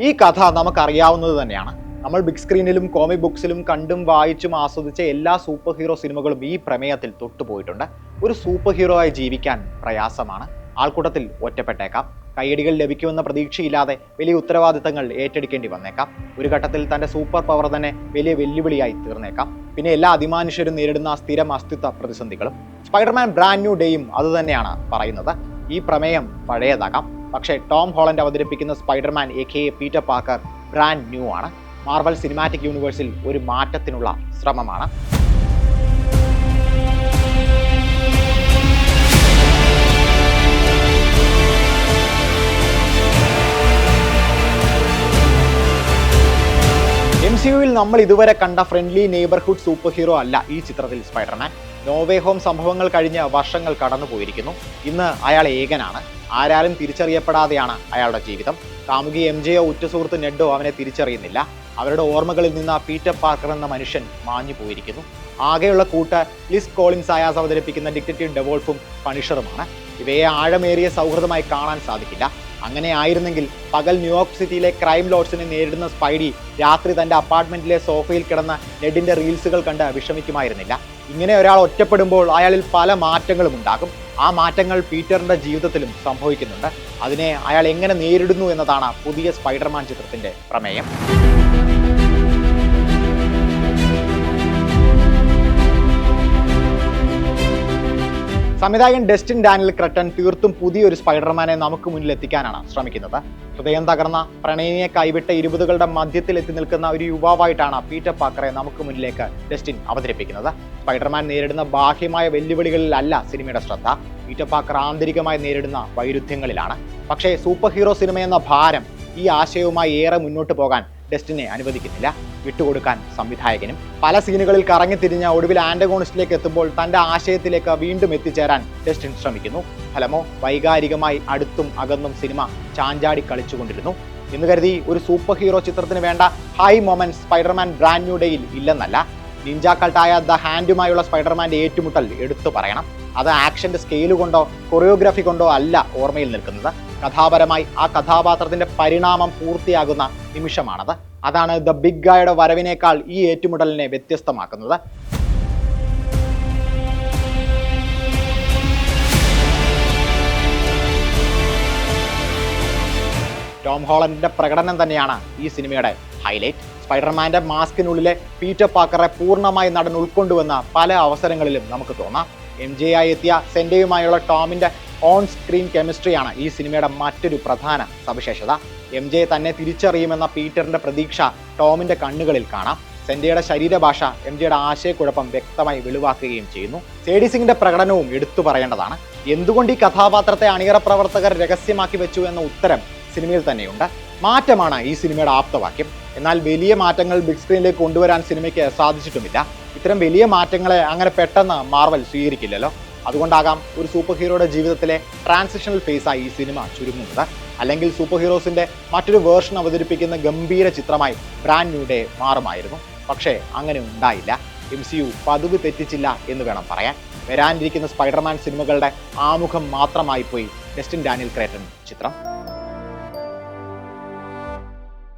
ഈ കഥ നമുക്കറിയാവുന്നത് തന്നെയാണ്. നമ്മൾ ബിഗ് സ്ക്രീനിലും കോമിക് ബുക്സിലും കണ്ടും വായിച്ചും ആസ്വദിച്ച എല്ലാ സൂപ്പർ ഹീറോ സിനിമകളും ഈ പ്രമേയത്തിൽ തൊട്ടുപോയിട്ടുണ്ട്. ഒരു സൂപ്പർ ഹീറോ ആയി ജീവിക്കാൻ പ്രയാസമാണ്. ആൾക്കൂട്ടത്തിൽ ഒറ്റപ്പെട്ടേക്കാം. കൈയടികൾ ലഭിക്കുമെന്ന പ്രതീക്ഷയില്ലാതെ വലിയ ഉത്തരവാദിത്തങ്ങൾ ഏറ്റെടുക്കേണ്ടി വന്നേക്കാം. ഒരു ഘട്ടത്തിൽ തന്റെ സൂപ്പർ പവർ തന്നെ വലിയ വെല്ലുവിളിയായി തീർന്നേക്കാം. പിന്നെ എല്ലാ അതിമാനുഷ്യരും നേരിടുന്ന സ്ഥിരം അസ്തിത്വ പ്രതിസന്ധികളും. സ്പൈഡർമാൻ ബ്രാൻഡ് ന്യൂ ഡേയും അതുതന്നെയാണ് പറയുന്നത്. ഈ പ്രമേയം പഴയതാകാം, പക്ഷേ ടോം ഹോളണ്ട് അവതരിപ്പിക്കുന്ന Spiderman AKA. Peter Parker brand new ആണ്. മാർവൽ സിനിമാറ്റിക് യൂണിവേഴ്സിൽ ഒരു മാറ്റത്തിനുള്ള ശ്രമമാണ്. MCUവിൽ നമ്മൾ ഇതുവരെ കണ്ട ഫ്രണ്ട്ലി നെയ്ബർഹുഡ് സൂപ്പർ ഹീറോ അല്ല ഈ ചിത്രത്തിൽ സ്പൈഡർമാൻ. നോവേ ഹോം സംഭവങ്ങൾ കഴിഞ്ഞ് വർഷങ്ങൾ കടന്നു പോയിരിക്കുന്നു. ഇന്ന് അയാൾ ഏകനാണ്. ആരാലും തിരിച്ചറിയപ്പെടാതെയാണ് അയാളുടെ ജീവിതം. കാമുകി MJയോ ഉറ്റസുഹൃത്ത് നെഡോ അവനെ തിരിച്ചറിയുന്നില്ല. അവരുടെ ഓർമ്മകളിൽ നിന്ന് പീറ്റർ പാർക്കർ എന്ന മനുഷ്യൻ മാഞ്ഞു പോയിരിക്കുന്നു. ആകെയുള്ള കൂട്ട് ലിസ് കോളിൻസ് അയാസ് അവതരിപ്പിക്കുന്ന ഡിറ്റക്റ്റീവ് ഡെവോൾഫും പണിഷറുമാണ്. ഇവയെ ആഴമേറിയ സൗഹൃദമായി കാണാൻ സാധിക്കില്ല. അങ്ങനെ ആയിരുന്നെങ്കിൽ പകൽ ന്യൂയോർക്ക് സിറ്റിയിലെ ക്രൈം ലോഡ്സിനെ നേരിടുന്ന സ്പൈഡി രാത്രി തന്റെ അപ്പാർട്ട്മെന്റിലെ സോഫയിൽ കിടന്ന നെഡിന്റെ റീൽസുകൾ കണ്ട് വിഷമിക്കുമായിരുന്നില്ല. ഇങ്ങനെ ഒരാൾ ഒറ്റപ്പെടുമ്പോൾ അയാളിൽ പല മാറ്റങ്ങളും ഉണ്ടാകും. ആ മാറ്റങ്ങൾ പീറ്ററിന്റെ ജീവിതത്തിലും സംഭവിക്കുന്നുണ്ട്. അതിനെ അയാൾ എങ്ങനെ നേരിടുന്നു എന്നതാണ് പുതിയ സ്പൈഡർമാൻ ചിത്രത്തിന്റെ പ്രമേയം. സംവിധായകൻ ഡസ്റ്റിൻ ഡാനിയൽ ക്രെട്ടൺ തീർത്തും പുതിയൊരു സ്പൈഡർമാനെ നമുക്ക് മുന്നിൽ എത്തിക്കാനാണ് ശ്രമിക്കുന്നത്. ഹൃദയം തകർന്ന പ്രണയിനിയെ കൈവിട്ട 20കളുടെ മധ്യത്തിൽ എത്തി നിൽക്കുന്ന ഒരു യുവാവായിട്ടാണ് പീറ്റർ പാർക്കറെ നമുക്ക് മുന്നിലേക്ക് ഡസ്റ്റിൻ അവതരിപ്പിക്കുന്നത്. സ്പൈഡർമാൻ നേരിടുന്ന ബാഹ്യമായ വെല്ലുവിളികളിലല്ല സിനിമയുടെ ശ്രദ്ധ. പീറ്റർ പാർക്കർ ആന്തരികമായി നേരിടുന്ന വൈരുദ്ധ്യങ്ങളിലാണ്. പക്ഷേ സൂപ്പർ ഹീറോ സിനിമയെന്ന ഭാരം ഈ ആശയവുമായി ഏറെ മുന്നോട്ട് പോകാൻ ഡസ്റ്റിനെ അനുവദിക്കുന്നില്ല. വിട്ടുകൊടുക്കാൻ സംവിധായകനും. പല സീനുകളിൽ കറങ്ങിത്തിരിഞ്ഞ ഒടുവിൽ ആന്റഗോണിസ്റ്റിലേക്ക് എത്തുമ്പോൾ തന്റെ ആശയത്തിലേക്ക് വീണ്ടും എത്തിച്ചേരാൻ ഡസ്റ്റിൻ ശ്രമിക്കുന്നു. ഫലമോ വൈകാരികമായി അടുത്തും അകന്നും സിനിമ ചാഞ്ചാടി കളിച്ചുകൊണ്ടിരുന്നു. എന്ന് കരുതി ഒരു സൂപ്പർ ഹീറോ ചിത്രത്തിന് വേണ്ട high moments Spiderman brand new ഡേയിൽ ഇല്ലെന്നല്ല. നിഞ്ച കൾട്ടായ ദ ഹാൻഡുമായുള്ള സ്പൈഡർമാന്റെ ഏറ്റുമുട്ടൽ എടുത്തു പറയണം. അത് ആക്ഷന്റെ സ്കെയില് കൊണ്ടോ കൊറിയോഗ്രാഫി കൊണ്ടോ അല്ല ഓർമ്മയിൽ നിൽക്കുന്നത്. കഥാപരമായി ആ കഥാപാത്രത്തിന്റെ പരിണാമം പൂർത്തിയാകുന്ന നിമിഷമാണത്. അതാണ് ദ ബിഗ് ഗായുടെ വരവിനേക്കാൾ ഈ ഏറ്റുമുട്ടലിനെ വ്യത്യസ്തമാക്കുന്നത്. ടോം ഹോളണ്ടിന്റെ പ്രകടനം തന്നെയാണ് ഈ സിനിമയുടെ ഹൈലൈറ്റ്. സ്പൈഡർമാന്റെ മാസ്കിനുള്ളിലെ പീറ്റർ പാർക്കറെ പൂർണ്ണമായി നടൻ ഉൾക്കൊണ്ടുവന്ന പല അവസരങ്ങളിലും നമുക്ക് തോന്നാം. MJ ആയി എത്തിയ സെൻഡയുമായുള്ള ടോമിന്റെ ഓൺ സ്ക്രീൻ കെമിസ്ട്രിയാണ് ഈ സിനിമയുടെ മറ്റൊരു പ്രധാന സവിശേഷത. MJ തന്നെ തിരിച്ചറിയുമെന്ന പീറ്ററിന്റെ പ്രതീക്ഷ ടോമിന്റെ കണ്ണുകളിൽ കാണാം. സെൻഡയുടെ ശരീരഭാഷ MJയുടെ ആശയക്കുഴപ്പം വ്യക്തമായി വെളിവാക്കുകയും ചെയ്യുന്നു. സേഡി സിംഗിന്റെ പ്രകടനവും എടുത്തു പറയേണ്ടതാണ്. എന്തുകൊണ്ട് ഈ കഥാപാത്രത്തെ അണിയറ പ്രവർത്തകർ രഹസ്യമാക്കി വെച്ചു എന്ന ഉത്തരം സിനിമയിൽ തന്നെയുണ്ട്. മാറ്റമാണ് ഈ സിനിമയുടെ ആപ്തവാക്യം. എന്നാൽ വലിയ മാറ്റങ്ങൾ ബിഗ് സ്ക്രീനിലേക്ക് കൊണ്ടുവരാൻ സിനിമയ്ക്ക് സാധിച്ചിട്ടുമില്ല. ഇത്തരം വലിയ മാറ്റങ്ങളെ അങ്ങനെ പെട്ടെന്ന് മാർവൽ സ്വീകരിക്കില്ലല്ലോ. അതുകൊണ്ടാകാം ഒരു സൂപ്പർ ഹീറോയുടെ ജീവിതത്തിലെ ട്രാൻസിഷണൽ ഫേസായി ഈ സിനിമ ചുരുങ്ങുന്നത്. അല്ലെങ്കിൽ സൂപ്പർ ഹീറോസിന്റെ മറ്റൊരു വേർഷൻ അവതരിപ്പിക്കുന്ന ഗംഭീര ചിത്രമായി ബ്രാൻഡ് ന്യൂ ഡേ മാറുമായിരുന്നു. പക്ഷേ അങ്ങനെ ഉണ്ടായില്ല. MCU പതിവ് തെറ്റിച്ചില്ല എന്ന് വേണം പറയാൻ. വരാനിരിക്കുന്ന സ്പൈഡർമാൻ സിനിമകളുടെ ആമുഖം മാത്രമായി പോയി ഡസ്റ്റിൻ ഡാനിയൽ ക്രെട്ടൺ ചിത്രം.